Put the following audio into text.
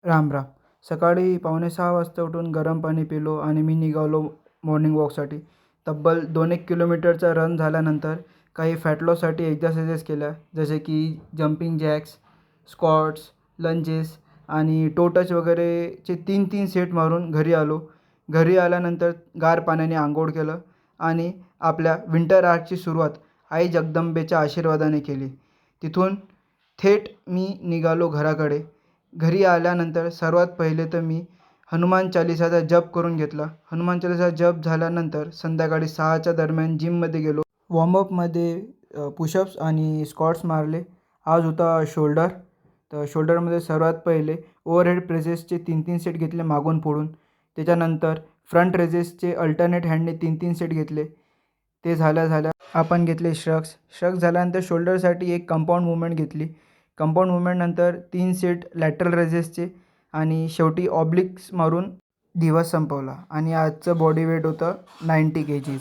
राम राम. सकाळी 5:45 वाजता उठून गरम पाणी पिलो आणि मी निघालो मॉर्निंग वॉकसाठी. तब्बल 2-1 किलोमीटरचा रन झाल्यानंतर काही फॅट लॉससाठी एक्झरसाइजेस केल्या, जसे की जंपिंग जॅक्स, स्क्वॉट्स, लंजेस आणि टो टच वगैरेचे 3-3 सेट मारून घरी आलो. घरी आल्यानंतर गार पाण्याने अंघोळ केलं आणि आपल्या विंटर आर्टची सुरुवात आई जगदंबेच्या आशीर्वादाने केली. तिथून थेट मी निघालो घराकडे. घरी आल्यानंतर सर्वात पहिले तर मी हनुमान चालिसाचा जप करून घेतला. हनुमान चालिसा जप झाल्यानंतर संध्याकाळी 6च्या दरम्यान जिममध्ये गेलो. वॉर्मअपमध्ये पुशअप्स आणि स्क्वॉट्स मारले. आज होता शोल्डर. तर शोल्डरमध्ये सर्वात पहिले ओव्हरहेड प्रेसेसचे 3-3 सेट घेतले मागून पुढून. त्याच्यानंतर फ्रंट रेजेसचे अल्टरनेट हँडने 3-3 सेट घेतले. ते झाल्या आपण घेतले श्रग्स. श्रग्स झाल्यानंतर शोल्डरसाठी एक कंपाऊंड मूव्हमेंट घेतली. कंपाऊंड मूव्हमेंटनंतर 3 सेट लॅटरल रेजेसचे आणि शेवटी ऑब्लिक्स मारून दिवस संपवला. आणि आजचं बॉडी वेट होतं 90 kgs.